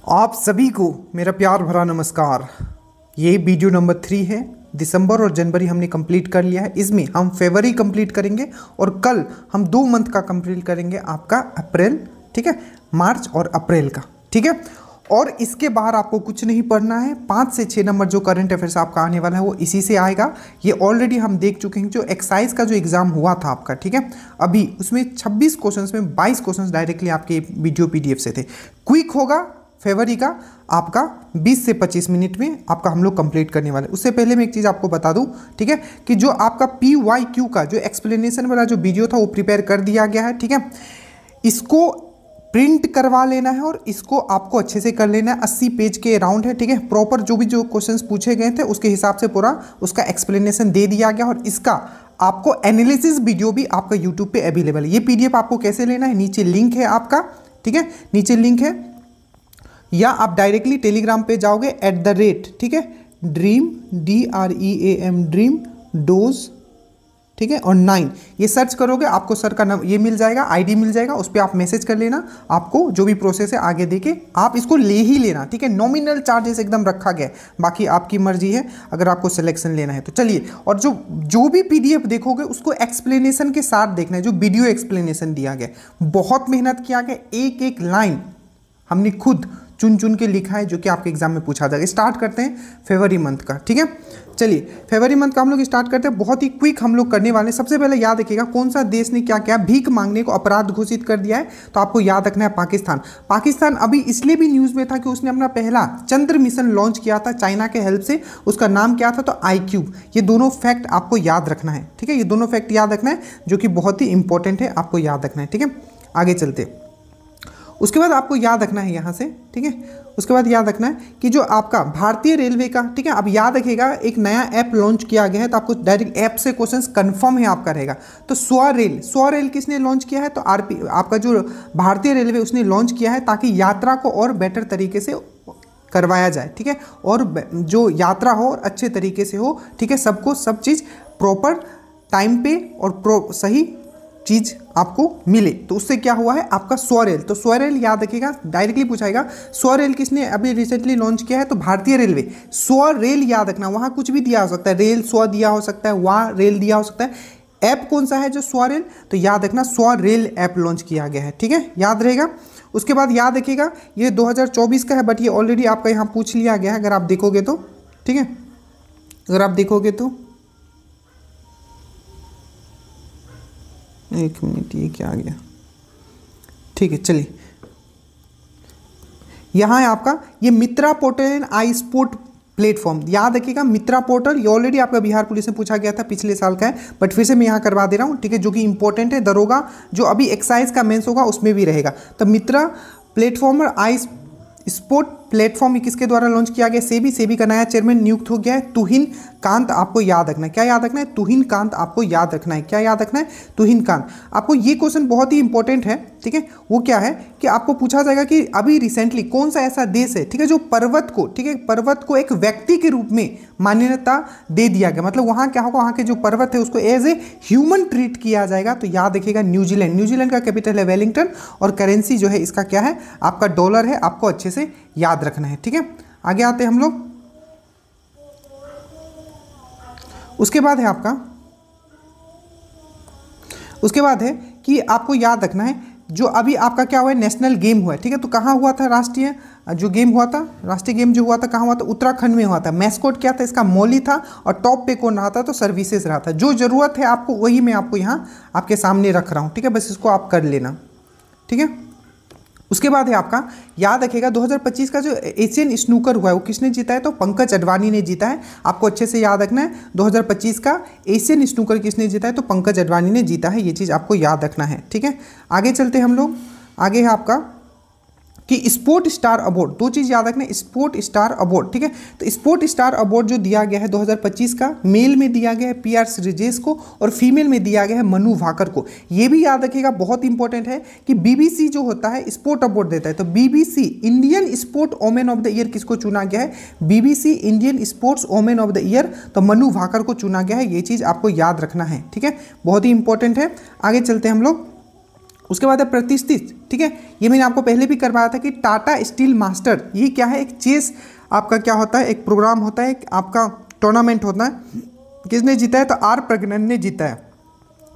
आप सभी को मेरा प्यार भरा नमस्कार। ये वीडियो नंबर 3 है। दिसंबर और जनवरी हमने कंप्लीट कर लिया है। इसमें हम फरवरी कंप्लीट करेंगे और कल हम 2 मंथ का कंप्लीट करेंगे, आपका अप्रैल, ठीक है, मार्च और अप्रैल का, ठीक है। और इसके बाहर आपको कुछ नहीं पढ़ना है। 5 से 6 नंबर जो करंट अफेयर्स आपका आने वाला है वो इसी से आएगा। ये ऑलरेडी हम देख चुके हैं। जो एक्साइज का जो एग्जाम हुआ था आपका, ठीक है, अभी उसमें 26 क्वेश्चंस में 22 क्वेश्चंस डायरेक्टली आपके वीडियो पीडीएफ से थे। क्विक होगा फरवरी का आपका 20 से 25 मिनट में आपका हम लोग कंप्लीट करने वाले। उससे पहले मैं एक चीज़ आपको बता दूं, ठीक है, कि जो आपका PYQ का जो एक्सप्लेनेशन वाला जो वीडियो था वो प्रिपेयर कर दिया गया है, ठीक है। इसको प्रिंट करवा लेना है और इसको आपको अच्छे से कर लेना है। 80 पेज के अराउंड है, ठीक है। प्रॉपर जो भी जो क्वेश्चंस पूछे गए थे उसके हिसाब से पूरा उसका एक्सप्लेनेशन दे दिया गया और इसका आपको एनालिसिस वीडियो भी आपका यूट्यूब पे अवेलेबल है। ये PDF आपको कैसे लेना है, नीचे लिंक है आपका, ठीक है, नीचे लिंक है, या आप डायरेक्टली टेलीग्राम पे जाओगे @, ठीक है, ड्रीम DREAM ड्रीम डोज, ठीक है, और 9 ये सर्च करोगे आपको सर का ये मिल जाएगा, ID मिल जाएगा, उस पर आप मैसेज कर लेना। आपको जो भी प्रोसेस है आगे देके आप इसको ले ही लेना, ठीक है। नॉमिनल चार्जेस एकदम रखा गया है, बाकी आपकी मर्जी है अगर आपको सिलेक्शन लेना है तो। चलिए, और जो भी PDF देखोगे उसको एक्सप्लेनेशन के साथ देखना है, जो वीडियो एक्सप्लेनेशन दिया गया। बहुत मेहनत किया गया, एक एक लाइन हमने खुद चुन चुन के लिखा है जो कि आपके एग्जाम में पूछा जाएगा। स्टार्ट करते हैं फरवरी मंथ का, ठीक है। चलिए, फरवरी मंथ का हम लोग स्टार्ट करते हैं। बहुत ही क्विक हम लोग करने वाले हैं। सबसे पहले याद रखिएगा कौन सा देश ने क्या क्या भीख मांगने को अपराध घोषित कर दिया है, तो आपको याद रखना है पाकिस्तान। पाकिस्तान अभी इसलिए भी न्यूज़ में था कि उसने अपना पहला चंद्र मिशन लॉन्च किया था चाइना के हेल्प से। उसका नाम क्या था, तो iCube। ये दोनों फैक्ट आपको याद रखना है, ठीक है। ये दोनों फैक्ट याद रखना है जो कि बहुत ही इंपॉर्टेंट है, आपको याद रखना है, ठीक है। आगे चलते, उसके बाद आपको याद रखना है यहाँ से, ठीक है। उसके बाद याद रखना है कि जो आपका भारतीय रेलवे का, ठीक है, अब याद रखिएगा एक नया ऐप लॉन्च किया गया है, तो आपको डायरेक्ट ऐप से क्वेश्चंस कंफर्म है आपका रहेगा। तो स्वरेल किसने लॉन्च किया है, तो आपका जो भारतीय रेलवे उसने लॉन्च किया है ताकि यात्रा को और बेटर तरीके से करवाया जाए, ठीक है, और जो यात्रा हो और अच्छे तरीके से हो, ठीक है, सबको सब चीज़ प्रॉपर टाइम पे और सही चीज़ आपको मिले। तो उससे क्या हुआ है आपका स्वरेल। तो स्वरेल याद रखिएगा, डायरेक्टली पूछाएगा स्वरेल किसने अभी रिसेंटली लॉन्च किया है, तो भारतीय रेलवे। स्वरेल याद रखना, वहाँ कुछ भी दिया हो सकता है, रेल स्व दिया हो सकता है, वहाँ रेल दिया हो सकता है। ऐप कौन सा है जो स्वरेल, तो याद रखना स्वरेल ऐप लॉन्च किया गया है, ठीक है, याद रहेगा। उसके बाद याद रखिएगा ये 2024 का है, बट ये ऑलरेडी आपका यहाँ पूछ लिया गया है अगर आप देखोगे तो, ठीक है, अगर आप देखोगे तो। एक मिनट, ये क्या आ गया, ठीक है, चलिए। यहाँ है आपका ये मित्रा पोर्टल एंड iSport प्लेटफॉर्म। याद रखिएगा मित्रा पोर्टल, ये ऑलरेडी आपका बिहार पुलिस में पूछा गया था, पिछले साल का है, बट फिर से मैं यहाँ करवा दे रहा हूँ, ठीक है, जो कि इंपॉर्टेंट है। दरोगा जो अभी एक्साइज का मेंस होगा उसमें भी रहेगा। तो मित्रा प्लेटफॉर्म और iSport प्लेटफॉर्म किसके द्वारा लॉन्च किया गया, सेबी का नया चेयरमैन नियुक्त हो गया है तुहिन कांत। आपको याद रखना है, क्या याद रखना है, तुहिन कांत आपको याद रखना है। क्या याद रखना है, तुहिन कांत। आपको ये क्वेश्चन बहुत ही इंपॉर्टेंट है, ठीक है। वो क्या है कि आपको पूछा जाएगा कि अभी रिसेंटली कौन सा ऐसा देश है, ठीक है, जो पर्वत को, ठीक है, पर्वत को एक व्यक्ति के रूप में मान्यता दे दिया गया। मतलब वहाँ क्या होगा, वहाँ के जो पर्वत है उसको एज ए ह्यूमन ट्रीट किया जाएगा। तो याद रखिएगा न्यूजीलैंड। न्यूजीलैंड का कैपिटल है वेलिंगटन और करेंसी जो है इसका क्या है, आपका डॉलर है। आपको अच्छे से याद रखना है, ठीक है। आगे आते हैं हम लोग। उसके बाद है आपका, उसके बाद है कि आपको याद रखना है जो अभी आपका क्या हुआ है, नेशनल गेम हुआ है, ठीक है। तो कहाँ हुआ था राष्ट्रीय जो गेम हुआ था, राष्ट्रीय गेम जो हुआ था कहाँ हुआ था, उत्तराखंड में हुआ था। मैस्कोट क्या था इसका, मौली था, और टॉप पे कौन रहा था, तो सर्विसेज रहा था। जो जरूरत है आपको वही मैं आपको यहाँ आपके सामने रख रहा हूँ, ठीक है, बस इसको आप कर लेना, ठीक है। उसके बाद है आपका याद रखिएगा 2025 का जो एशियन स्नूकर हुआ है वो किसने जीता है, तो पंकज अडवाणी ने जीता है। आपको अच्छे से याद रखना है 2025 का एशियन स्नूकर किसने जीता है, तो पंकज अडवाणी ने जीता है। ये चीज़ आपको याद रखना है, ठीक है। आगे चलते हैं हम लोग। आगे है आपका कि स्पोर्ट स्टार अवार्ड। 2 चीज़ याद रखना है, स्पोर्ट स्टार अवार्ड, ठीक है। तो स्पोर्ट स्टार अवार्ड जो दिया गया है 2025 का, मेल में दिया गया है PR श्रीजेश को और फीमेल में दिया गया है मनु भाकर को। ये भी याद रखिएगा, बहुत इंपॉर्टेंट है कि BBC जो होता है स्पोर्ट अवार्ड देता है। तो BBC Indian sport women of the year किसको चुना गया है, BBC Indian sports women of the year, तो मनु भाकर को चुना गया है। ये चीज़ आपको याद रखना है, ठीक है, बहुत ही इंपॉर्टेंट है। आगे चलते हैं हम लोग। उसके बाद है प्रतिष्ठित, ठीक है, ये मैंने आपको पहले भी करवाया था कि टाटा स्टील मास्टर, ये क्या है, एक चेस आपका क्या होता है, एक प्रोग्राम होता है, एक आपका टूर्नामेंट होता है। किसने जीता है, तो आर प्रज्ञानंद ने जीता है।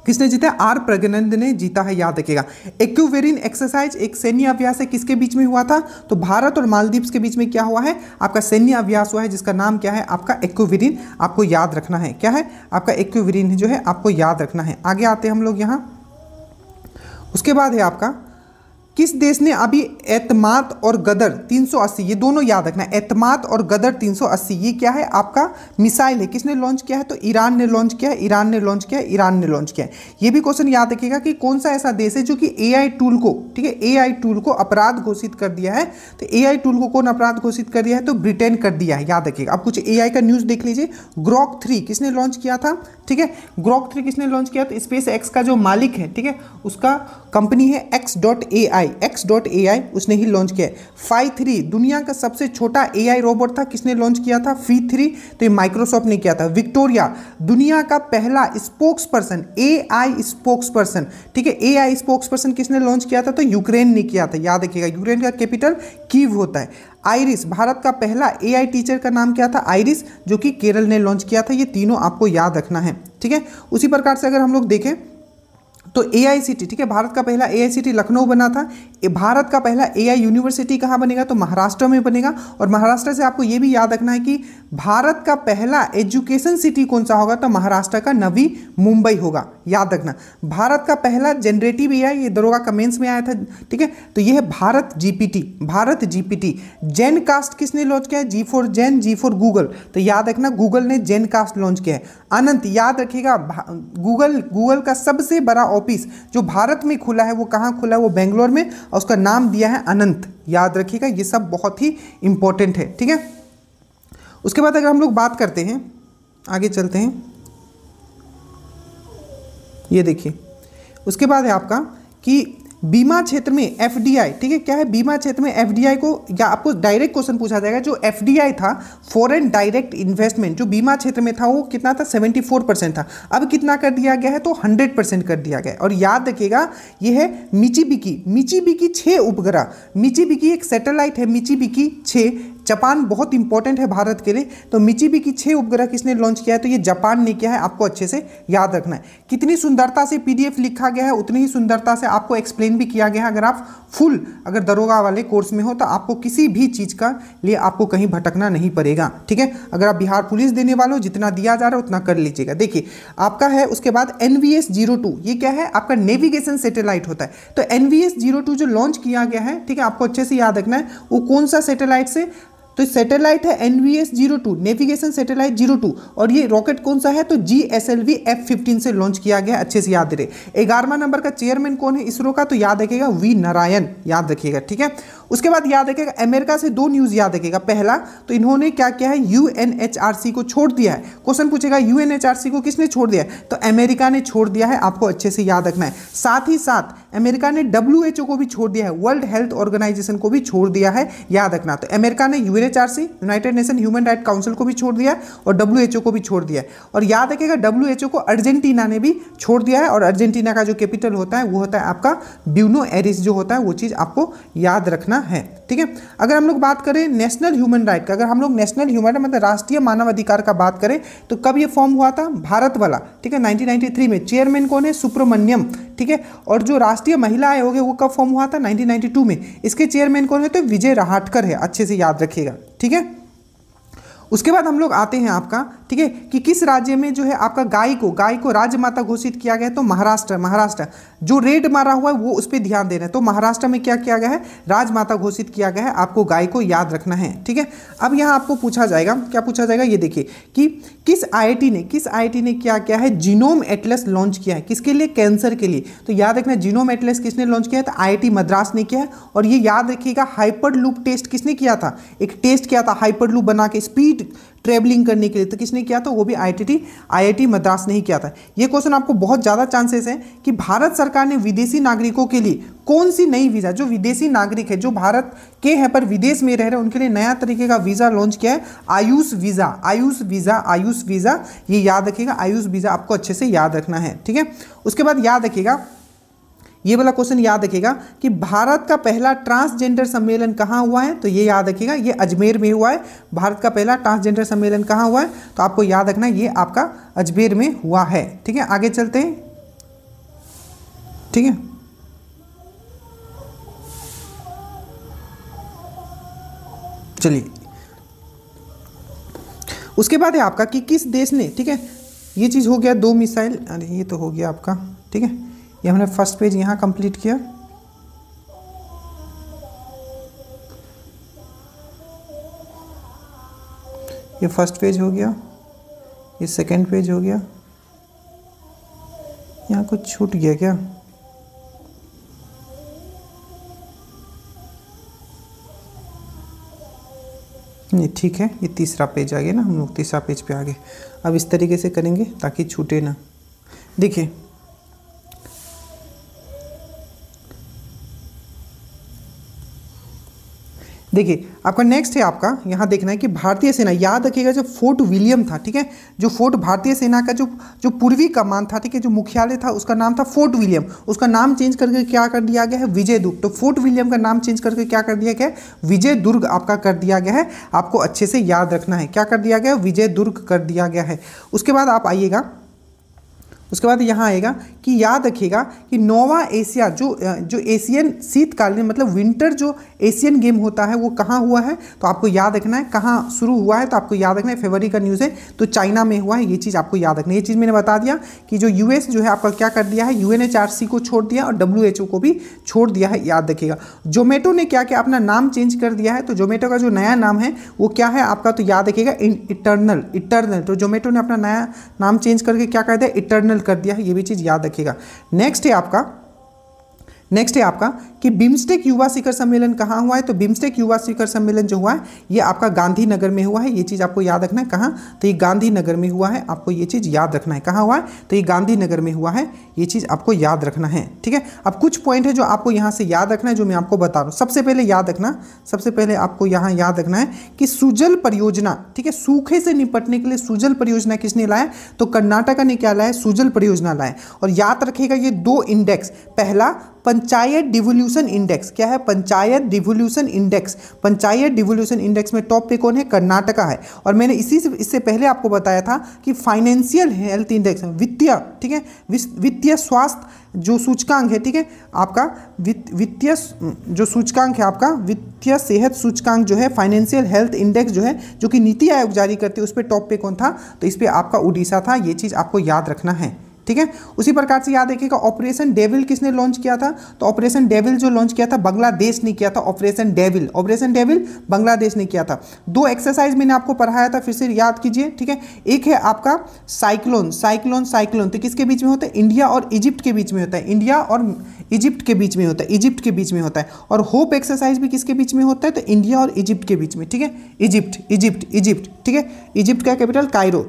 किसने जीता है, आर प्रज्ञानंद ने जीता है, याद रखिएगा। एक्यूवेरिन एक्सरसाइज एक सैन्य अभ्यास है, किसके बीच में हुआ था, तो भारत और मालदीव्स के बीच में क्या हुआ है, आपका सैन्य अभ्यास हुआ है, जिसका नाम क्या है, आपका एक्यूवेरिन, आपको याद रखना है। क्या है, आपका एक्यूवेरिन जो है आपको याद रखना है। आगे आते हैं हम लोग यहाँ। उसके बाद है आपका, किस देश ने अभी एतमाद और गदर 380, ये दोनों याद रखना है, एतमाद और गदर 380, ये क्या है, आपका मिसाइल है, किसने लॉन्च किया है, तो ईरान ने लॉन्च किया है, ईरान ने लॉन्च किया है, ईरान ने लॉन्च किया है। ये भी क्वेश्चन याद रखिएगा कि कौन सा ऐसा देश है जो कि एआई टूल को, ठीक है, एआई टूल को अपराध घोषित कर दिया है। तो एआई टूल को कौन अपराध घोषित कर दिया है, तो ब्रिटेन कर दिया है, याद रखिएगा। अब कुछ एआई का न्यूज़ देख लीजिए। ग्रॉक 3 किसने लॉन्च किया था, ठीक है, ग्रॉक 3 किसने लॉन्च किया, तो स्पेस एक्स का जो मालिक है, ठीक है, उसका कंपनी है x.ai, उसने ही लॉन्च किया है। Phi 3 दुनिया का सबसे छोटा एआई रोबोट था, किसने लॉन्च किया था, Phi 3, तो ये माइक्रोसॉफ्ट ने किया था। विक्टोरिया दुनिया का पहला spokes person, AI spokes person, ठीक है, एआई स्पोक्स पर्सन किसने लॉन्च किया था, तो यूक्रेन ने किया था, याद रखिएगा। यूक्रेन का कैपिटल कीव होता है। आइरिस भारत का पहला एआई टीचर का नाम क्या था, आइरिस, जो कि केरल ने लॉन्च किया था। ये तीनों आपको याद रखना है, ठीक है। उसी प्रकार से अगर हम लोग देखें तो एआईसीटी, ठीक है, भारत का पहला एआईसीटी लखनऊ बना था। भारत का पहला एआई यूनिवर्सिटी कहाँ बनेगा, तो महाराष्ट्र में बनेगा। और महाराष्ट्र से आपको ये भी याद रखना है कि भारत का पहला एजुकेशन सिटी कौन सा होगा, तो महाराष्ट्र का नवी मुंबई होगा, याद रखना। भारत का पहला जनरेटिव एआई, ये दरोगा का मेंस में आया था, ठीक है, तो ये है Bharat GPT, Bharat GPT. GenCast किसने लॉन्च किया है, G for Gen, G for Google, तो याद रखना गूगल ने जेन कास्ट लॉन्च किया है। अनंत, याद रखिएगा, गूगल का सबसे बड़ा ऑफिस जो भारत में खुला है वो कहाँ खुला है, वो बेंगलोर में, और उसका नाम दिया है अनंत, याद रखिएगा। ये सब बहुत ही इंपॉर्टेंट है, ठीक है। उसके बाद अगर हम लोग बात करते हैं, आगे चलते हैं, ये देखिए। उसके बाद है आपका कि बीमा क्षेत्र में एफडीआई, ठीक है, क्या है, बीमा क्षेत्र में एफडीआई को, या आपको डायरेक्ट क्वेश्चन पूछा जाएगा, जो एफडीआई था, फॉरेन डायरेक्ट इन्वेस्टमेंट, जो बीमा क्षेत्र में था वो कितना था, 74% था। अब कितना कर दिया गया है, तो 100% कर दिया गया है। और याद रखिएगा ये है मिचिबिकी 6 उपग्रह, मिचिबिकी एक सैटेलाइट है, मिचिबिकी 6, जापान बहुत इंपॉर्टेंट है भारत के लिए। तो मिचिबिकी 6 उपग्रह किसने लॉन्च किया है, तो ये जापान ने किया है, आपको अच्छे से याद रखना है। कितनी सुंदरता से पीडीएफ लिखा गया है, उतनी ही सुंदरता से आपको एक्सप्लेन भी किया गया है। अगर आप फुल अगर दरोगा वाले कोर्स में हो तो आपको किसी भी चीज़ का लिए आपको कहीं भटकना नहीं पड़ेगा, ठीक है। अगर आप बिहार पुलिस देने वाले हो, जितना दिया जा रहा है उतना कर लीजिएगा। देखिए आपका है, उसके बाद NVS-02, ये क्या है, आपका नेविगेशन सैटेलाइट होता है। तो NVS-02 जो लॉन्च किया गया है, ठीक है, आपको अच्छे से याद रखना है वो कौन सा सैटेलाइट से, तो सैटेलाइट है NVS-02, नेविगेशन सैटेलाइट 02, और ये रॉकेट कौन सा है, तो GSLV F-15 से लॉन्च किया गया, अच्छे से याद रहे। 11वां नंबर का चेयरमैन कौन है इसरो का, तो याद रखिएगा वी नारायण, याद रखिएगा, ठीक है। उसके बाद याद रखिएगा अमेरिका से 2 न्यूज़ याद रखिएगा। पहला तो इन्होंने क्या किया है, UNHRC को छोड़ दिया है। क्वेश्चन पूछेगा UNHRC को किसने छोड़ दिया है, तो अमेरिका ने छोड़ दिया है, आपको अच्छे से याद रखना है। साथ ही साथ अमेरिका ने WHO को भी छोड़ दिया है, वर्ल्ड हेल्थ ऑर्गेनाइजेशन को भी छोड़ दिया है, याद रखना। तो अमेरिका ने UNHRC, United nation human right council को भी छोड़ दिया है, और WHO को भी छोड़ दिया है। और याद रखिएगा WHO को अर्जेंटीना ने भी छोड़ दिया है, और अर्जेंटीना का जो कैपिटल होता है वो होता है आपका ब्यूनो एरिस जो होता है, वो चीज़ आपको याद रखना है, ठीक है। अगर हम लोग बात करें नेशनल ह्यूमन राइट का, अगर हम लोग नेशनल ह्यूमन मतलब राष्ट्रीय मानव अधिकार का बात करें, तो कब ये फॉर्म हुआ था, भारत वाला, ठीक है, 1993 में। चेयरमैन कौन है, सुब्रमण्यम, ठीक है। और जो राष्ट्रीय महिला आयोग है वो कब फॉर्म हुआ था, 1992 में। इसके चेयरमैन कौन है, तो विजय रहाटकर है, अच्छे से याद रखिएगा, ठीक है। उसके बाद हम लोग आते हैं आपका, ठीक है, कि किस राज्य में जो है आपका गाय को राजमाता घोषित किया गया है, तो महाराष्ट्र। जो रेड मारा हुआ है वो उस पर ध्यान देना है। तो महाराष्ट्र में क्या किया गया है, राजमाता घोषित किया गया है, आपको गाय को याद रखना है, ठीक है। अब यहाँ आपको पूछा जाएगा, क्या पूछा जाएगा, ये देखिए कि किस आईआईटी ने क्या किया है, जीनोम एटलस लॉन्च किया है, किसके लिए, कैंसर के लिए। तो याद रखना जीनोम एटलस किसने लॉन्च किया है, तो IIT मद्रास ने किया है। और ये याद रखिएगा हाइपर लूप टेस्ट किसने किया था, एक टेस्ट किया था हाइपर लूप बना के स्पीड ट्रेवलिंग करने के लिए, तो किसने किया था, वो भी IIT मद्रास ने ही किया था। ये क्वेश्चन आपको बहुत ज़्यादा चांसेस है कि भारत सरकार ने विदेशी नागरिकों के लिए कौन सी नई वीज़ा, जो विदेशी नागरिक है जो भारत के हैं पर विदेश में रह रहे हैं, उनके लिए नया तरीके का वीज़ा लॉन्च किया है, आयुष वीज़ा, ये याद रखिएगा, आयुष वीज़ा आपको अच्छे से याद रखना है, ठीक है। उसके बाद याद रखिएगा ये वाला क्वेश्चन याद रखिएगा कि भारत का पहला ट्रांसजेंडर सम्मेलन कहाँ हुआ है, तो ये याद रखिएगा ये अजमेर में हुआ है। भारत का पहला ट्रांसजेंडर सम्मेलन कहाँ हुआ है, तो आपको याद रखना ये आपका अजमेर में हुआ है। ठीक है, आगे चलते हैं। ठीक है, चलिए उसके बाद है आपका कि किस देश ने, ठीक है ये चीज़ हो गया 2 मिसाइल, अरे ये तो हो गया आपका। ठीक है, ये हमने फर्स्ट पेज यहाँ कंप्लीट किया। ये फर्स्ट पेज हो गया, ये सेकंड पेज हो गया। यहाँ कुछ छूट गया क्या, नहीं ठीक है, ये तीसरा पेज आ गया ना, हम लोग तीसरा पेज पे आ गए। अब इस तरीके से करेंगे ताकि छूटे ना। देखिए देखिए आपका नेक्स्ट है आपका यहाँ देखना है कि भारतीय सेना, याद रखिएगा जो फोर्ट विलियम था, ठीक है, जो फोर्ट भारतीय सेना का जो पूर्वी कमान था, ठीक है, जो मुख्यालय था उसका नाम था फोर्ट विलियम। उसका नाम चेंज करके क्या कर दिया गया है, विजय दुर्ग। तो फोर्ट विलियम का नाम चेंज करके क्या कर दिया गया है, विजय दुर्ग आपका कर दिया गया है। आपको अच्छे से याद रखना है क्या कर दिया गया है, विजय दुर्ग कर दिया गया है। उसके बाद आप आइएगा, उसके बाद यहाँ आएगा कि याद रखिएगा कि नोवा एशिया जो एशियन शीतकालीन मतलब विंटर जो एशियन गेम होता है वो कहाँ हुआ है, तो आपको याद रखना है कहाँ शुरू हुआ है, तो आपको याद रखना है फरवरी का न्यूज़ है तो चाइना में हुआ है। ये चीज़ आपको याद रखना है। ये चीज़ मैंने बता दिया कि जो यूएस जो है आपका क्या कर दिया है, UNHRC को छोड़ दिया और WHO को भी छोड़ दिया है, याद रखिएगा। जोमेटो ने क्या किया, अपना नाम चेंज कर दिया है। तो जोमेटो का जो नया नाम है वो क्या है आपका, तो याद रखिएगा इटर्नल। तो जोमेटो ने अपना नया नाम चेंज करके क्या कर दिया, इटर्नल कर दिया है। ये भी चीज़ याद रखिएगा। नेक्स्ट है आपका कि बिम्स्टेक युवा शिखर सम्मेलन कहाँ हुआ है, तो बिम्स्टेक युवा शिखर सम्मेलन जो हुआ है ये आपका गांधीनगर में हुआ है। ये चीज़ आपको याद रखना है, कहाँ, तो ये गांधीनगर में हुआ है। आपको ये चीज़ याद रखना है, कहाँ हुआ है, तो ये गांधीनगर में हुआ है। ये चीज़ आपको याद रखना है। ठीक है, अब कुछ पॉइंट है जो आपको यहाँ से याद रखना है, जो मैं आपको बता रहा हूँ। सबसे पहले याद रखना, सबसे पहले आपको यहाँ याद रखना है कि सुजल परियोजना, ठीक है, सूखे से निपटने के लिए सुजल परियोजना किसने लाया, तो कर्नाटका ने क्या लाया, सुजल परियोजना लाया। और याद रखिएगा ये 2 इंडेक्स, पहला पंचायत डिवोल्यूशन इंडेक्स, क्या है, panchayat devolution index. Panchayat devolution index में टॉप पे कौन है, कर्नाटका है। और मैंने इससे पहले आपको बताया था कि फाइनेंशियल हेल्थ इंडेक्स, वित्तीय, ठीक है, वित्तीय स्वास्थ्य जो सूचकांक है, ठीक है, आपका वित्तीय जो सूचकांक है, आपका वित्तीय सेहत सूचकांक जो है, फाइनेंशियल हेल्थ इंडेक्स जो है, जो कि नीति आयोग जारी करते हैं, उस पर टॉप पे कौन था, तो इस पर आपका उड़ीसा था। ये चीज़ आपको याद रखना है। ठीक है, उसी प्रकार से याद रखिएगा ऑपरेशन डेविल किसने लॉन्च किया था, तो ऑपरेशन डेविल जो लॉन्च किया था बांग्लादेश ने किया था। ऑपरेशन डेविल बांग्लादेश ने किया था। 2 एक्सरसाइज मैंने आपको पढ़ाया था, फिर से याद कीजिए। ठीक है, एक है आपका साइक्लोन, तो किसके बीच में होता है, इंडिया और इजिप्ट के बीच में होता है, इंडिया और इजिप्ट के बीच में होता है, इजिप्ट के बीच में होता है। और होप एक्सरसाइज भी किसके बीच में होता है, तो इंडिया और इजिप्ट के बीच में। ठीक है, इजिप्ट, ठीक है, इजिप्ट का कैपिटल कायरो।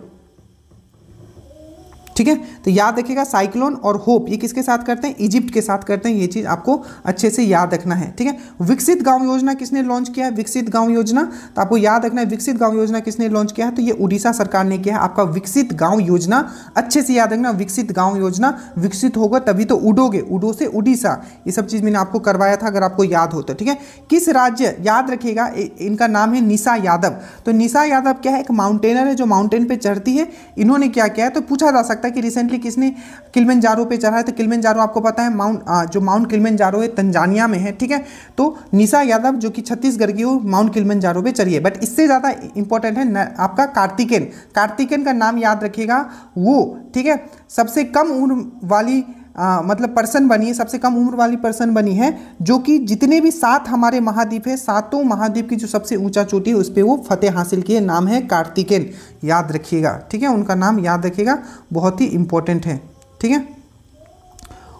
ठीक है, तो याद रखिएगा साइक्लोन और होप ये किसके साथ करते हैं, इजिप्ट के साथ करते हैं। ये चीज़ आपको अच्छे से याद रखना है। ठीक है, विकसित गांव योजना किसने लॉन्च किया है, विकसित गांव योजना, तो आपको याद रखना है विकसित गांव योजना किसने लॉन्च किया है, तो ये उड़ीसा सरकार ने किया है। आपका विकसित गांव योजना अच्छे से याद रखना, विकसित गांव योजना, विकसित होगा तभी तो उड़ोगे, उड़ो से उड़ीसा, ये सब चीज़ मैंने आपको करवाया था अगर आपको याद हो तो। ठीक है, किस राज्य, याद रखिएगा इनका नाम है निशा यादव। तो निशा यादव क्या है, एक माउंटेनर है जो माउंटेन पे चढ़ती है। इन्होंने क्या किया है, तो पूछा जा सकता है कि रिसेंटली किसने किलिमंजारो पे चढ़ा है, तो किलिमंजारो आपको पता है माउंट किलिमंजारो है तंजानिया में है। ठीक है, तो निशा यादव जो कि छत्तीसगढ़ की, वो माउंट किलिमंजारो पे चढ़ी है। बट इससे ज़्यादा इंपॉर्टेंट है आपका कार्तिकेन का नाम याद रखिएगा वो। ठीक है, सबसे कम उम्र वाली मतलब पर्सन बनी है, सबसे कम उम्र वाली पर्सन बनी है, जो कि जितने भी 7 हमारे महाद्वीप है, 7 महाद्वीप की जो सबसे ऊंचा चोटी है उस पर वो फतेह हासिल किए। नाम है कार्तिकेन, याद रखिएगा। ठीक है, उनका नाम याद रखिएगा, बहुत ही इंपॉर्टेंट है। ठीक है,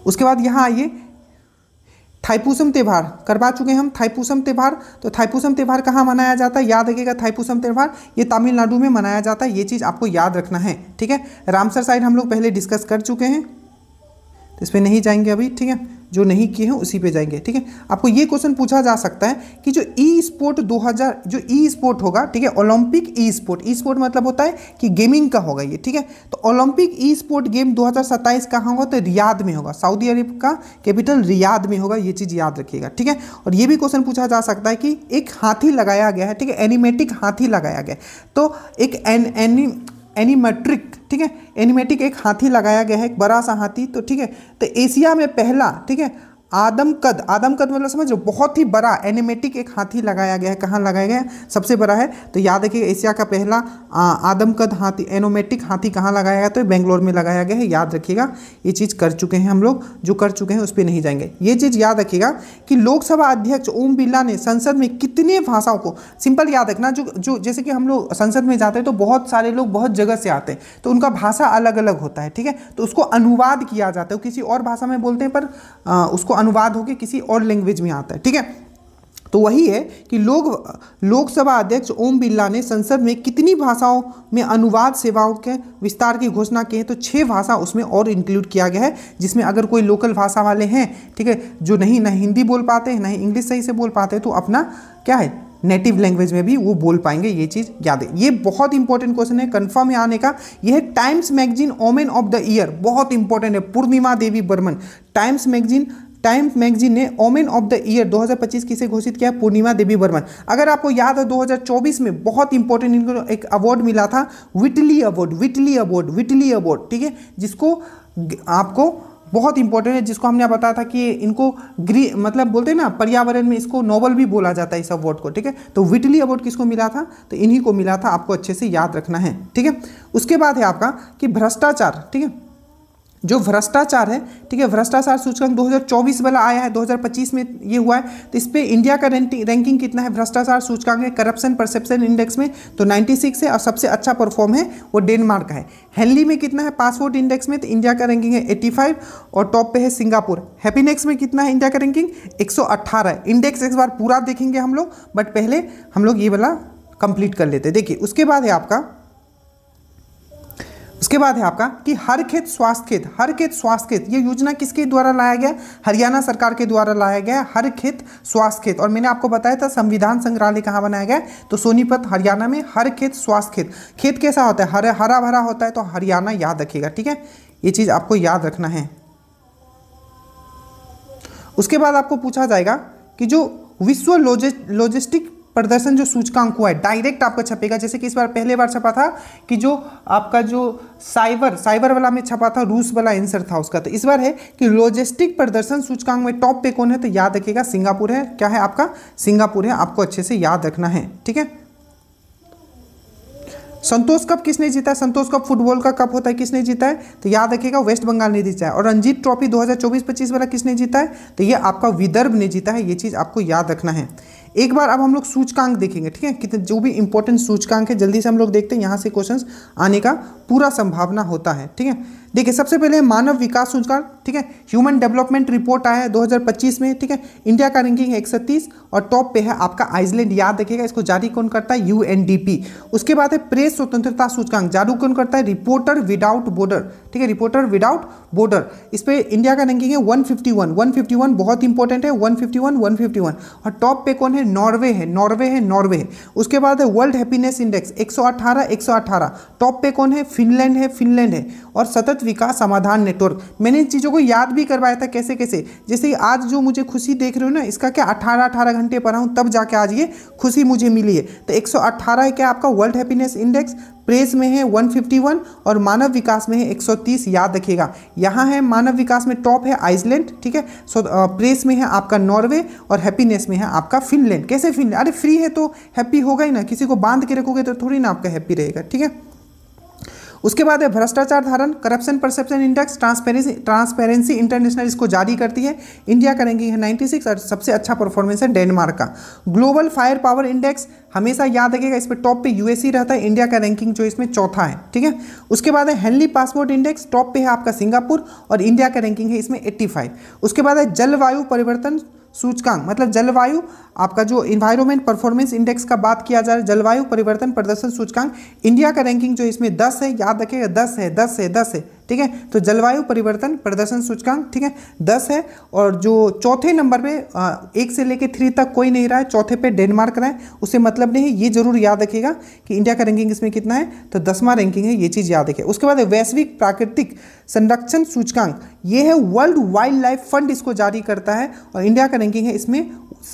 उसके बाद यहाँ आइए, थाईपुसम त्यौहार करवा चुके हैं हम। थाईपुसम त्यौहार, तो थाईपुसम त्यौहार कहाँ मनाया जाता है, याद रखिएगा थाईपुसम त्यौहार ये तमिलनाडु में मनाया जाता है। ये चीज़ आपको याद रखना है। ठीक है, रामसर साइड हम लोग पहले डिस्कस कर चुके हैं। तो इस पर नहीं जाएंगे अभी, ठीक है, जो नहीं किए हैं उसी पे जाएंगे, ठीक है। आपको ये क्वेश्चन पूछा जा सकता है कि जो ई स्पोर्ट 2000 जो ई स्पोर्ट होगा, ठीक है, ओलंपिक ई स्पोर्ट मतलब होता है कि गेमिंग का होगा ये, ठीक है। तो ओलंपिक ई स्पोर्ट गेम 2027 कहाँ होगा, तो रियाद में होगा, सऊदी अरब का कैपिटल रियाद में होगा, ये चीज़ याद रखिएगा, ठीक है। और ये भी क्वेश्चन पूछा जा सकता है कि एक हाथी लगाया गया है, ठीक है, एनिमेटिक हाथी लगाया गया है, तो एक एनिमेट्रिक, ठीक है, एनिमेटिक एक हाथी लगाया गया है, एक बड़ा सा हाथी, तो ठीक है। तो एशिया में पहला, ठीक है, आदमकद मतलब समझ लो बहुत ही बड़ा एनिमेटिक एक हाथी लगाया गया है, कहाँ लगाया गया है, सबसे बड़ा है। तो याद रखिएगा एशिया का पहला आदमकद हाथी एनिमेटिक हाथी कहाँ लगाया गया, तो बेंगलोर में लगाया गया है, याद रखिएगा। ये चीज़ कर चुके हैं हम लोग, जो कर चुके हैं उस पर नहीं जाएंगे। ये चीज़ याद रखिएगा कि लोकसभा अध्यक्ष ओम बिरला ने संसद में कितने भाषाओं को, सिंपल याद रखना, जो जैसे कि हम लोग संसद में जाते हैं तो बहुत सारे लोग बहुत जगह से आते हैं, तो उनका भाषा अलग अलग होता है, ठीक है, तो उसको अनुवाद किया जाता है, किसी और भाषा में बोलते हैं पर उसको अनुवाद होकर किसी और लैंग्वेज में आता है, ठीक है। तो वही है कि लोकसभा अध्यक्ष ओम बिरला ने संसद में कितनी भाषाओं में अनुवाद सेवाओं के विस्तार की घोषणा की है, तो 6 भाषा उसमें और इंक्लूड किया गया है, जिसमें अगर कोई लोकल भाषा वाले हैं, ठीक है, जो नहीं ना हिंदी बोल पाते हैं ना ही इंग्लिश सही से बोल पाते हैं, तो अपना क्या है नेटिव लैंग्वेज में भी वो बोल पाएंगे, ये चीज़ याद है। ये बहुत इंपॉर्टेंट क्वेश्चन है, कंफर्म में आने का। यह है Times magazine woman of the year, बहुत इंपॉर्टेंट है, पूर्णिमा देवी बर्मन। टाइम्स मैगजीन ने ओमेन ऑफ द ईयर 2025 किसे घोषित किया, पूर्णिमा देवी बर्मन। अगर आपको याद है 2024 में बहुत इंपॉर्टेंट इनको एक अवार्ड मिला था, विटली अवार्ड, ठीक है, जिसको आपको बहुत इंपॉर्टेंट है, जिसको हमने बताया था कि इनको मतलब बोलते हैं ना पर्यावरण में इसको नोबल भी बोला जाता है इस अवार्ड को, ठीक है। तो विटली अवार्ड किसको मिला था, तो इन्हीं को मिला था, आपको अच्छे से याद रखना है, ठीक है। उसके बाद है आपका कि भ्रष्टाचार, ठीक है, जो भ्रष्टाचार है, ठीक है, भ्रष्टाचार सूचकांक 2024 वाला आया है, 2025 में ये हुआ है, तो इस पे इंडिया का रैंकिंग कितना है भ्रष्टाचार सूचकांक में, करप्शन परसेप्शन इंडेक्स में, तो 96 है, और सबसे अच्छा परफॉर्म है वो डेनमार्क का है। हेनली में कितना है पासपोर्ट इंडेक्स में, तो इंडिया का रैंकिंग है 85, और टॉप पे है सिंगापुर। हैप्पीनेस में कितना है इंडिया का रैंकिंग, 118 है। इंडेक्स एक बार पूरा देखेंगे हम लोग, बट पहले हम लोग ये वाला कंप्लीट कर लेते हैं। देखिए उसके बाद है आपका कि हर खेत स्वास्थ्य खेत, ये योजना किसके द्वारा लाया गया, हरियाणा सरकार के द्वारा लाया गया, हर खेत स्वास्थ्य खेत। और मैंने आपको बताया था संविधान संग्रहालय कहाँ बनाया गया, तो सोनीपत हरियाणा में। हर खेत स्वास्थ्य खेत कैसा होता है, हरा भरा होता है, तो हरियाणा याद रखिएगा, ठीक है, ये चीज़ आपको याद रखना है। उसके बाद आपको पूछा जाएगा कि जो विश्व लॉजिस्टिक प्रदर्शन जो सूचकांक हुआ है, डायरेक्ट आपका छपेगा, जैसे कि इस बार पहले बार छपा था कि जो आपका जो साइबर वाला में छपा था, रूस वाला आंसर था उसका, तो इस बार है कि लॉजिस्टिक प्रदर्शन सूचकांक में टॉप पे कौन है, तो याद रखिएगा सिंगापुर है। क्या है आपका, सिंगापुर है, आपको अच्छे से याद रखना है, ठीक है। संतोष कप किसने जीता है, संतोष कप फुटबॉल का कप होता है, किसने जीता है, तो याद रखिएगा वेस्ट बंगाल ने जीता है। और रणजीत ट्रॉफी 2024-25 वाला किसने जीता है, तो ये आपका विदर्भ ने जीता है, ये चीज़ आपको याद रखना है। एक बार अब हम लोग सूचकांक देखेंगे, ठीक है, कितने जो भी इंपॉर्टेंट सूचकांक है जल्दी से हम लोग देखते हैं, यहाँ से क्वेश्चंस आने का पूरा संभावना होता है, ठीक है। देखिए सबसे पहले मानव विकास सूचकांक, ठीक है, ह्यूमन डेवलपमेंट रिपोर्ट आया है 2025 में, ठीक है, इंडिया का रैंकिंग है 130, और टॉप पे है आपका आइसलैंड, याद रखिएगा, इसको जारी कौन करता है, UNDP। उसके बाद है प्रेस स्वतंत्रता सूचकांक, जारी कौन करता है, रिपोर्टर विदाउट बॉर्डर, ठीक है, रिपोर्टर विदाउट बॉर्डर। इस पे इंडिया का रैंकिंग है 151, बहुत इंपॉर्टेंट है, 151। और टॉप पे कौन है, नॉर्वे है। उसके बाद है वर्ल्ड हैप्पीनेस इंडेक्स 118, टॉप पे कौन है, फिनलैंड है। और सतत विकास समाधान नेटवर्क, मैंने इन चीज़ों को याद भी करवाया था कैसे, जैसे आज जो मुझे खुशी देख रहे हो ना, इसका क्या 18 घंटे पढ़ा हूँ, तब जाके आज ये खुशी मुझे मिली है। तो 118 है क्या आपका वर्ल्ड हैप्पीनेस इंडेक्स, प्रेस में है 151, और मानव विकास में है 130, याद रखिएगा। यहाँ है मानव विकास में टॉप है आइसलैंड, ठीक है, प्रेस में है आपका नॉर्वे, और हैप्पीनेस में है आपका फिनलैंड। कैसे फिनलैंड, अरे फ्री है तो हैप्पी होगा ही ना, किसी को बांध के रखोगे तो थोड़ी ना आपका हैप्पी रहेगा, ठीक है। उसके बाद है भ्रष्टाचार धारण, corruption perception index, transparency international इसको जारी करती है। इंडिया का रैंकिंग है 96, और सबसे अच्छा परफॉर्मेंस है डेनमार्क का। ग्लोबल फायर पावर इंडेक्स हमेशा याद रखिएगा, इस पर टॉप पे यूएसए रहता है, इंडिया का रैंकिंग जो इसमें चौथा है, ठीक है। उसके बाद है हेनली पासपोर्ट इंडेक्स, टॉप पे है आपका सिंगापुर, और इंडिया का रैंकिंग है इसमें 85। उसके बाद है जलवायु परिवर्तन सूचकांक, मतलब जलवायु आपका जो इन्वायरमेंट परफॉर्मेंस इंडेक्स का बात किया जाए, जलवायु परिवर्तन प्रदर्शन सूचकांक, इंडिया का रैंकिंग जो इसमें 10 है, याद रखिएगा 10 है, ठीक है। तो जलवायु परिवर्तन प्रदर्शन सूचकांक, ठीक है, 10 है। और जो चौथे नंबर पे 1 से लेके 3 तक कोई नहीं रहा है, चौथे पे डेनमार्क रहा है, उससे मतलब नहीं है, ये जरूर याद रखिएगा कि इंडिया का रैंकिंग इसमें कितना है, तो 10वां रैंकिंग है, ये चीज़ याद रखिए। उसके बाद वैश्विक प्राकृतिक संरक्षण सूचकांक, ये है वर्ल्ड वाइल्ड लाइफ फंड इसको जारी करता है और इंडिया का रैंकिंग है इसमें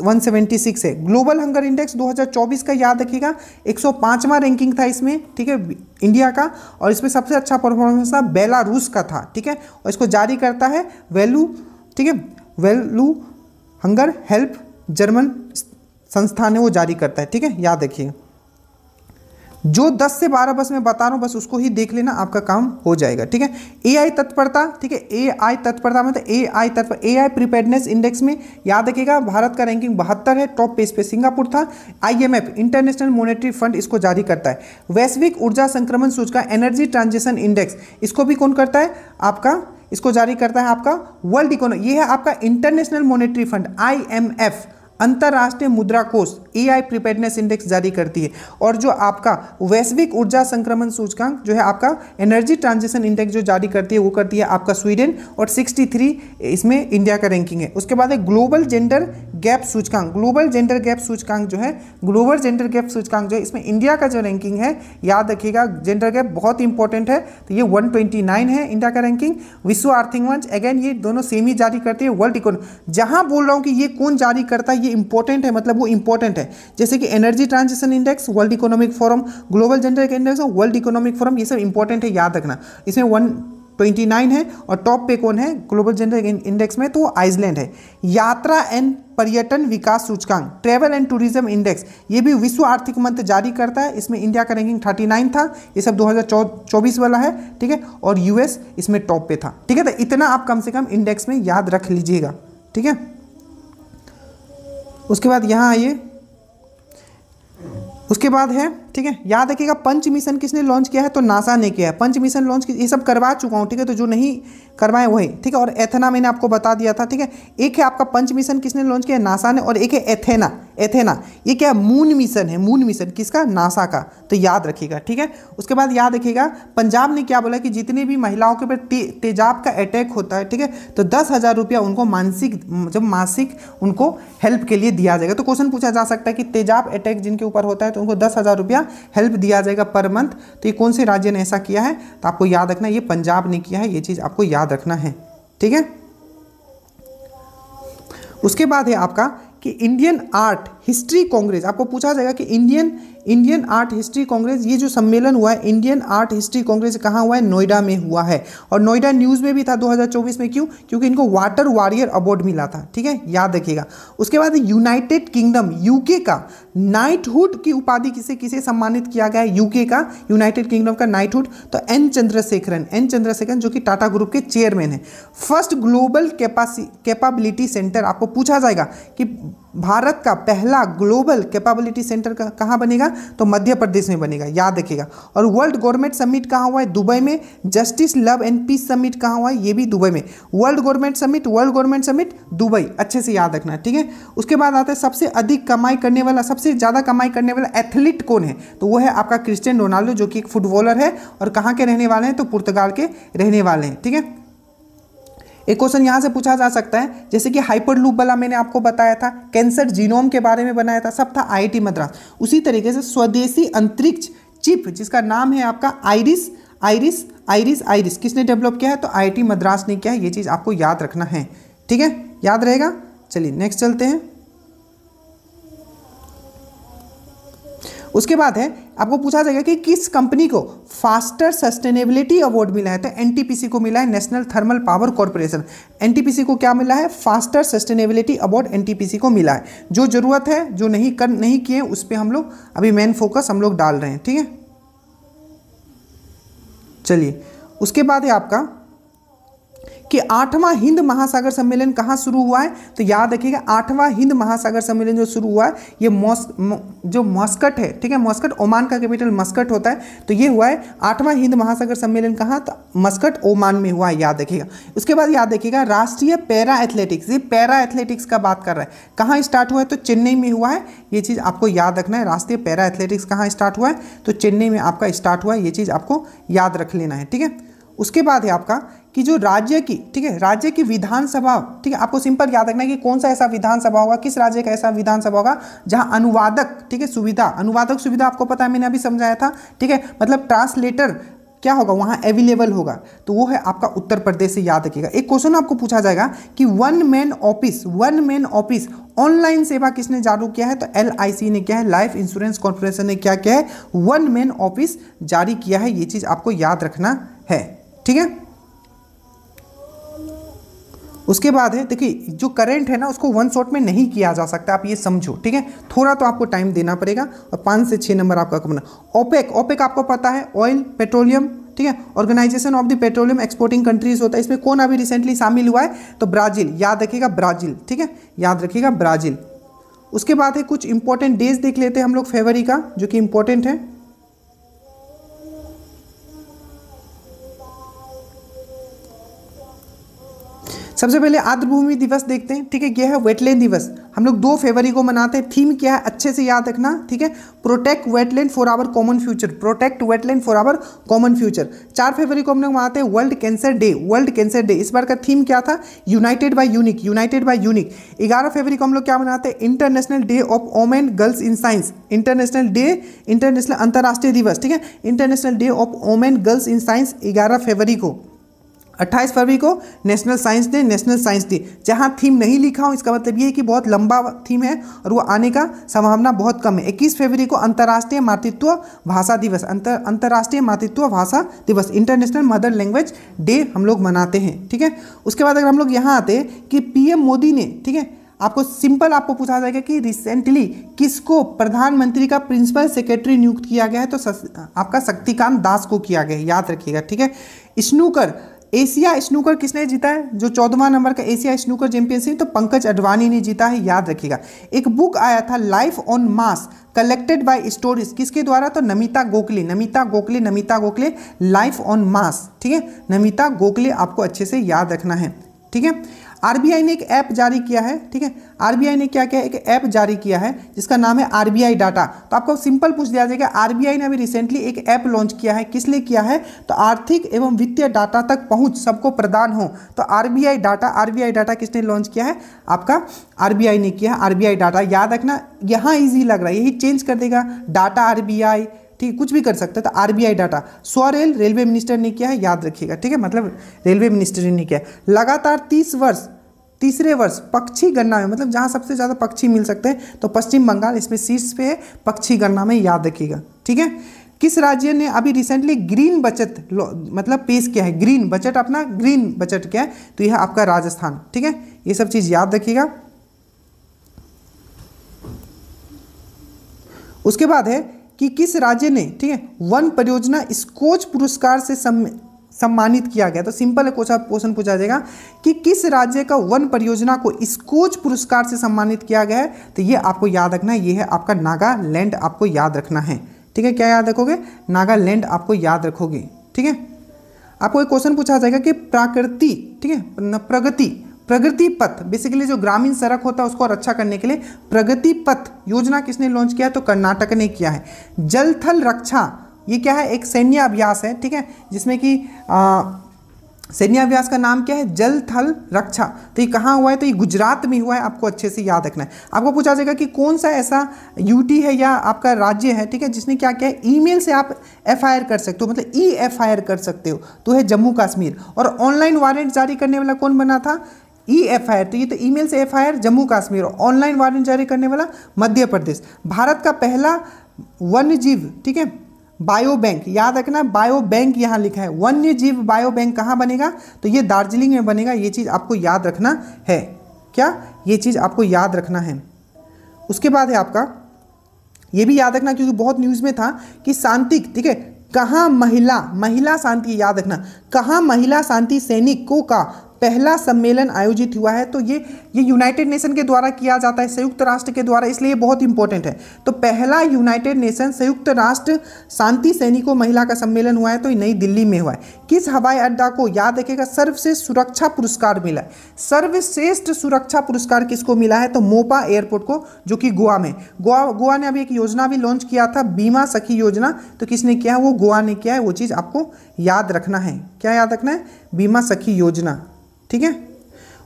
176 है। ग्लोबल हंगर इंडेक्स 2024 का याद रखिएगा 105वां रैंकिंग था इसमें, ठीक है, इंडिया का। और इसमें सबसे अच्छा परफॉर्मेंस था बेलारूस का था, ठीक है। और इसको जारी करता है वैल्यू, ठीक है, वैल्यू हंगर हेल्प जर्मन संस्थान है, वो जारी करता है, ठीक है, याद रखिए। जो 10 से 12 बस मैं बता रहा हूँ, बस उसको ही देख लेना, आपका काम हो जाएगा, ठीक है। एआई तत्परता, ठीक है, एआई तत्परता मतलब एआई प्रिपेयर्डनेस इंडेक्स में याद रखिएगा भारत का रैंकिंग 72 है, टॉप पेज पे सिंगापुर था। आईएमएफ इंटरनेशनल मॉनेटरी फंड इसको जारी करता है। वैश्विक ऊर्जा संक्रमण सूचकांक एनर्जी ट्रांजिशन इंडेक्स, इसको भी कौन करता है, आपका इसको जारी करता है आपका वर्ल्ड इकोनॉमी, ये है आपका इंटरनेशनल मॉनेटरी फंड आईएमएफ, अंतर्राष्ट्रीय मुद्रा कोष एआई प्रिपेयर्डनेस इंडेक्स जारी करती है। और जो आपका वैश्विक ऊर्जा संक्रमण सूचकांक जो है आपका एनर्जी ट्रांजिशन इंडेक्स जो जारी करती है वो करती है आपका स्वीडन, और 63 इसमें इंडिया का रैंकिंग है। उसके बाद है ग्लोबल जेंडर गैप सूचकांक, ग्लोबल जेंडर गैप सूचकांक जो है, ग्लोबल जेंडर गैप सूचकांक जो है, इसमें इंडिया का जो रैंकिंग है याद रखिएगा, जेंडर गैप बहुत इंपॉर्टेंट है, तो ये 129 है इंडिया का रैंकिंग। विश्व आर्थिक मंच अगेन ये दोनों सेम ही जारी करती है। वर्ल्ड इकोनॉमी, जहां बोल रहा हूं कि ये कौन जारी करता है, ये इंपॉर्टेंट है, मतलब वो इंपॉर्टेंट है। जैसे कि energy transition index, world economic forum, global gender index, world economic forum, ये सब इंपॉर्टेंट है, याद रखना। इसमें 129 है और टॉप पे कौन है ग्लोबल जेंडर इंडेक्स में, तो वो आइसलैंड है। यात्रा एंड पर्यटन विकास सूचकांक ट्रेवल एंड टूरिज्म इंडेक्स, ये भी विश्व आर्थिक मंच जारी करता है। इसमें इंडिया का रैंकिंग 39 था, ये सब 2024 वाला है, ठीक है। और यूएस इसमें टॉप पे था, ठीक है। तो इतना आप कम से कम इंडेक्स में याद रख लीजिएगा, ठीक है। उसके बाद यहाँ आइए, उसके बाद है, ठीक है, याद रखिएगा पंच मिशन किसने लॉन्च किया है, तो नासा ने किया है। पंच मिशन लॉन्च, ये सब करवा चुका हूँ, ठीक है, तो जो नहीं करवाए वही, ठीक है। और एथेना मैंने आपको बता दिया था, ठीक है। एक है आपका पंच मिशन किसने लॉन्च किया, नासा ने, और एक है एथेना, एथेना ये क्या मून मिशन है, मून मिशन किसका, नासा का, तो याद रखिएगा, ठीक है। उसके बाद याद रखिएगा पंजाब ने क्या बोला कि जितने भी महिलाओं के ऊपर तेजाब का अटैक होता है, ठीक है, तो 10,000 रुपया उनको मासिक उनको हेल्प के लिए दिया जाएगा। तो क्वेश्चन पूछा जा सकता है कि तेजाब अटैक जिनके ऊपर होता है तो उनको 10,000 रुपया हेल्प दिया जाएगा पर मंथ, तो ये कौन से राज्य ने ऐसा किया है, तो आपको याद रखना ये पंजाब ने किया है, ये चीज आपको याद रखना है, ठीक है। उसके बाद है आपका कि इंडियन आर्ट हिस्ट्री कांग्रेस, आपको पूछा जाएगा कि इंडियन आर्ट हिस्ट्री कांग्रेस, ये जो सम्मेलन हुआ है इंडियन आर्ट हिस्ट्री कांग्रेस कहाँ हुआ है, नोएडा में हुआ है। और नोएडा न्यूज़ में भी था 2024 में, क्यों, क्योंकि इनको वाटर वॉरियर अवार्ड मिला था, ठीक है, याद रखिएगा। उसके बाद यूनाइटेड किंगडम यूके का नाइटहुड की उपाधि किसे सम्मानित किया गया है, यूके का यूनाइटेड किंगडम का नाइटहुड, तो एन चंद्रशेखरन जो कि टाटा ग्रुप के चेयरमैन है। फर्स्ट ग्लोबल कैपेबिलिटी सेंटर, आपको पूछा जाएगा कि भारत का पहला ग्लोबल कैपेबिलिटी सेंटर कहाँ बनेगा, तो मध्य प्रदेश में बनेगा, याद रखिएगा। और वर्ल्ड गवर्नमेंट समिट कहाँ हुआ है, दुबई में। Justice love and peace summit कहाँ हुआ है, ये भी दुबई में। वर्ल्ड गवर्नमेंट समिट दुबई, अच्छे से याद रखना, ठीक है। उसके बाद आता है सबसे अधिक कमाई करने वाला, सबसे ज़्यादा कमाई करने वाला एथलीट कौन है, तो वो है आपका क्रिस्टियानो रोनाल्डो, जो कि एक फुटबॉलर है और कहाँ के रहने वाले हैं, तो पुर्तगाल के रहने वाले हैं, ठीक है। एक क्वेश्चन यहाँ से पूछा जा सकता है, जैसे कि हाइपरलूप वाला मैंने आपको बताया था, कैंसर जीनोम के बारे में बनाया था, सब था आईआईटी मद्रास। उसी तरीके से स्वदेशी अंतरिक्ष चिप जिसका नाम है आपका आइरिस किसने डेवलप किया है, तो आईआईटी मद्रास ने किया है, ये चीज़ आपको याद रखना है, ठीक है, याद रहेगा। चलिए नेक्स्ट चलते हैं। उसके बाद है आपको पूछा जाएगा कि किस कंपनी को फास्टर सस्टेनेबिलिटी अवार्ड मिला है, तो एनटीपीसी को मिला है, national thermal power corporation. NTPC को क्या मिला है, फास्टर सस्टेनेबिलिटी अवार्ड एनटीपीसी को मिला है। जो जरूरत है, जो नहीं किए उस पर हम लोग अभी मेन फोकस हम लोग डाल रहे हैं, ठीक है। चलिए उसके बाद है आपका कि 8वां हिंद महासागर सम्मेलन कहाँ शुरू हुआ है, तो याद रखिएगा 8वां हिंद महासागर सम्मेलन जो शुरू हुआ है ये जो मस्कट है, ठीक है, मस्कट ओमान का कैपिटल मस्कट होता है, तो ये हुआ है 8वां हिंद महासागर सम्मेलन कहाँ, तो मस्कट ओमान में हुआ है, याद रखिएगा। उसके बाद याद रखिएगा राष्ट्रीय पैरा एथलेटिक्स, ये पैरा एथलेटिक्स का बात कर रहा है, कहाँ स्टार्ट हुआ है, तो चेन्नई में हुआ है, ये चीज़ आपको याद रखना है। राष्ट्रीय पैरा एथलेटिक्स कहाँ स्टार्ट हुआ है, तो चेन्नई में आपका स्टार्ट हुआ है, ये चीज़ आपको याद रख लेना है, ठीक है। उसके बाद है आपका कि जो राज्य की, ठीक है, राज्य की विधानसभा, ठीक है, आपको सिंपल याद रखना है कि कौन सा ऐसा विधानसभा होगा, किस राज्य का ऐसा विधानसभा होगा जहां अनुवादक, ठीक है, सुविधा, अनुवादक सुविधा आपको पता है, मैंने अभी समझाया था, ठीक है, मतलब ट्रांसलेटर क्या होगा वहां अवेलेबल होगा, तो वो है आपका उत्तर प्रदेश से, याद रखिएगा। एक क्वेश्चन आपको पूछा जाएगा कि वन मैन ऑफिस ऑनलाइन सेवा किसने चालू किया है, तो LIC ने किया है, लाइफ इंश्योरेंस कॉर्पोरेशन ने क्या किया है, वन मैन ऑफिस जारी किया है, ये चीज आपको याद रखना है, ठीक है। उसके बाद है, देखिए जो करंट है ना उसको वन शॉट में नहीं किया जा सकता, आप ये समझो, ठीक है, थोड़ा तो आपको टाइम देना पड़ेगा। और 5 से 6 नंबर आपका कमना। ओपेक आपको पता है, ऑयल पेट्रोलियम, ठीक है, organisation of the petroleum exporting countries होता है, इसमें कौन अभी रिसेंटली शामिल हुआ है, तो ब्राजील, याद रखिएगा ब्राजील, ठीक है, याद रखिएगा ब्राजील। उसके बाद है कुछ इंपॉर्टेंट डेज देख लेते हैं हम लोग फरवरी का, जो कि इंपॉर्टेंट है। सबसे पहले आर्द्रभूमि दिवस देखते हैं, ठीक है, यह है वेटलैंड दिवस, हम लोग 2 फरवरी को मनाते हैं। थीम क्या है अच्छे से याद रखना, ठीक है, protect wetland for our common future, protect wetland for our common future. 4 फरवरी को हम लोग मनाते हैं world cancer day, world cancer day, इस बार का थीम क्या था, united by unique, united by unique. 11 फरवरी को हम लोग क्या मनाते हैं, international day of women girls in science, international day, international अंतर्राष्ट्रीय दिवस, ठीक है, international day of women girls in science 11 फरवरी को। 28 फरवरी को national science day, national science day. जहां थीम नहीं लिखा हो इसका मतलब ये है कि बहुत लंबा थीम है और वो आने का संभावना बहुत कम है। 21 फरवरी को अंतर्राष्ट्रीय मातृत्व भाषा दिवस, अंतर्राष्ट्रीय मातृत्व भाषा दिवस, इंटरनेशनल मदर लैंग्वेज डे हम लोग मनाते हैं, ठीक है। उसके बाद अगर हम लोग यहाँ आते हैं कि PM मोदी ने, ठीक है, आपको सिंपल आपको पूछा जाएगा कि रिसेंटली किसको प्रधानमंत्री का प्रिंसिपल सेक्रेटरी नियुक्त किया गया है, तो आपका शक्तिकांत दास को किया गया है, याद रखिएगा, ठीक है। स्नूकर, एशिया स्नूकर किसने जीता है, जो 14वां नंबर का एशिया स्नूकर चैंपियनशिप, तो पंकज अडवाणी ने जीता है, याद रखिएगा। एक बुक आया था life on mass collected by stories, किसके द्वारा, तो नमिता गोखले, लाइफ ऑन मास, ठीक है, नमिता गोखले आपको अच्छे से याद रखना है, ठीक है। RBI ने एक ऐप जारी किया है, ठीक है, RBI ने क्या किया, एक ऐप जारी किया है जिसका नाम है RBI डाटा। तो आपको सिंपल पूछ दिया जाएगा, RBI ने अभी रिसेंटली एक ऐप लॉन्च किया है, किस लिए किया है, तो आर्थिक एवं वित्तीय डाटा तक पहुंच सबको प्रदान हो, तो RBI डाटा किसने लॉन्च किया है, आपका RBI ने किया है, RBI डाटा, याद रखना, यहाँ ईजी लग रहा है, यही चेंज कर देगा, डाटा RBI, ठीक, कुछ भी कर सकते हैं, तो RBI data. SwaRail railway minister ने किया है, याद रखिएगा, ठीक है, मतलब रेलवे मिनिस्टर ने किया है। लगातार 30 वर्ष, तीसरे वर्ष पक्षी गणना में, मतलब जहां सबसे ज़्यादा पक्षी मिल सकते हैं तो पश्चिम बंगाल इसमें शीर्ष पे है पक्षी गणना में, याद रखिएगा, ठीक है। किस राज्य ने अभी रिसेंटली ग्रीन बजट मतलब पेश किया है, ग्रीन बजट, अपना ग्रीन बजट क्या है, तो यह आपका राजस्थान, ठीक है, ये सब चीज़ याद रखिएगा। उसके बाद है कि किस राज्य ने, ठीक है, वन परियोजना स्कोच पुरस्कार से सम्मानित किया गया, तो सिंपल क्वेश्चन पूछा जाएगा कि किस राज्य का वन परियोजना को स्कोच पुरस्कार से सम्मानित किया गया है, तो ये आपको याद रखना है, ये है आपका नागालैंड, आपको याद रखना है, ठीक है, क्या याद रखोगे, नागालैंड आपको याद रखोगे, ठीक है। आपको एक क्वेश्चन पूछा जाएगा कि प्राकृति, ठीक है, प्रगति पथ, बेसिकली जो ग्रामीण सड़क होता है उसको और अच्छा करने के लिए प्रगति पथ योजना किसने लॉन्च किया, तो कर्नाटक ने किया है। जल थल रक्षा, ये क्या है, एक सैन्य अभ्यास है, ठीक है, जिसमें कि सैन्य अभ्यास का नाम क्या है, जल थल रक्षा, तो ये कहाँ हुआ है, तो ये गुजरात में हुआ है, आपको अच्छे से याद रखना है। आपको पूछा जाएगा कि कौन सा ऐसा यूटी है या आपका राज्य है, ठीक है, जिसने क्या किया है, ईमेल से आप FIR कर सकते हो, मतलब FIR कर सकते हो, तो है जम्मू कश्मीर। और ऑनलाइन वारंट जारी करने वाला कौन बना था, FIR, तो ये तो ईमेल से FIR Jammu Kashmir, online warrant जारी करने वाला मध्य प्रदेश। भारत का पहला वन्य जीव, ठीक है, बायो बैंक, याद रखना, बायो बैंक यहाँ लिखा है, वन्य जीव बायो बैंक कहाँ बनेगा, तो ये दार्जिलिंग में बनेगा, ये चीज़ आपको याद रखना है, क्या, ये चीज़ आपको याद रखना है। उसके बाद है आपका ये भी याद रखना, क्योंकि बहुत न्यूज़ में था कि शांति, ठीक है, कहाँ महिला शांति, याद रखना, कहाँ महिला शांति सैनिकों का पहला सम्मेलन आयोजित हुआ है। तो ये यूनाइटेड नेशन के द्वारा किया जाता है, संयुक्त राष्ट्र के द्वारा, इसलिए बहुत इंपॉर्टेंट है। तो पहला यूनाइटेड नेशन संयुक्त राष्ट्र शांति सैनिकों महिला का सम्मेलन हुआ है, तो ये नई दिल्ली में हुआ है। किस हवाई अड्डा को, याद रखिएगा, सर्वश्रेष्ठ सुरक्षा पुरस्कार मिला है। सर्वश्रेष्ठ सुरक्षा पुरस्कार किसको मिला है? तो मोपा एयरपोर्ट को, जो कि गोवा में। गोवा ने अभी एक योजना भी लॉन्च किया था, बीमा सखी योजना। तो किसने किया है? वो गोवा ने किया है। वो चीज़ आपको याद रखना है। क्या याद रखना है? बीमा सखी योजना, ठीक है।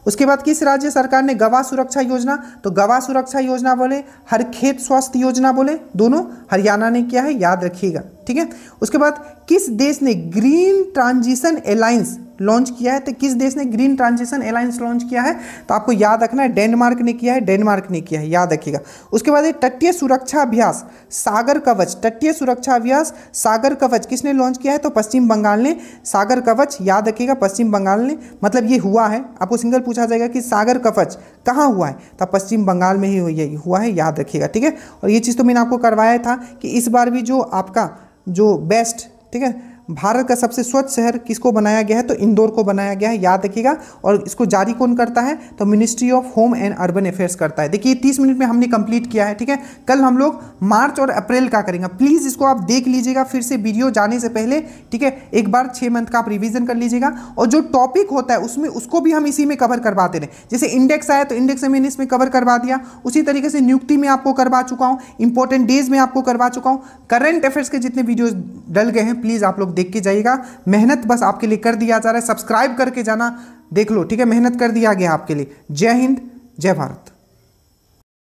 उसके बाद किस राज्य सरकार ने गवाह सुरक्षा योजना? तो गवाह सुरक्षा योजना बोले, हर खेत स्वास्थ्य योजना बोले, दोनों हरियाणा ने किया है, याद रखिएगा, ठीक है। उसके बाद किस देश ने ग्रीन ट्रांजिशन अलायंस लॉन्च किया है? तो किस देश ने ग्रीन ट्रांजिशन अलायंस लॉन्च किया है? तो आपको याद रखना है, डेनमार्क ने किया है, डेनमार्क ने किया है, याद रखिएगा। उसके बाद तटीय सुरक्षा अभ्यास सागर कवच, तटीय सुरक्षा अभ्यास सागर कवच किसने लॉन्च किया है? तो पश्चिम बंगाल ने सागर कवच, याद रखिएगा, पश्चिम बंगाल ने। मतलब ये हुआ है, आपको सिंगल पूछा जाएगा कि सागर कवच कहाँ हुआ है, तो पश्चिम बंगाल में ही हुआ है, याद रखिएगा, ठीक है। और ये चीज़ तो मैंने आपको करवाया था कि इस बार भी जो आपका जो बेस्ट, ठीक है, भारत का सबसे स्वच्छ शहर किसको बनाया गया है? तो इंदौर को बनाया गया है, याद रखिएगा। और इसको जारी कौन करता है? तो ministry of home and urban affairs करता है। देखिए 30 मिनट में हमने कंप्लीट किया है, ठीक है। कल हम लोग मार्च और अप्रैल का करेंगे। प्लीज़ इसको आप देख लीजिएगा फिर से वीडियो जाने से पहले, ठीक है। एक बार 6 मंथ का आप रिविजन कर लीजिएगा, और जो टॉपिक होता है उसमें उसको भी हम इसी में कवर करवाते रहे। जैसे इंडेक्स आया तो इंडेक्स मैंने इसमें कवर करवा दिया, उसी तरीके से नियुक्ति में आपको करवा चुका हूँ, इंपॉर्टेंट डेज में आपको करवा चुका हूँ। करंट अफेयर्स के जितने वीडियोज डल गए हैं प्लीज़ आप लोग देख के जाइएगा। मेहनत बस आपके लिए कर दिया जा रहा है, सब्सक्राइब करके जाना, देख लो, ठीक है। मेहनत कर दिया गया आपके लिए। जय हिंद, जय भारत।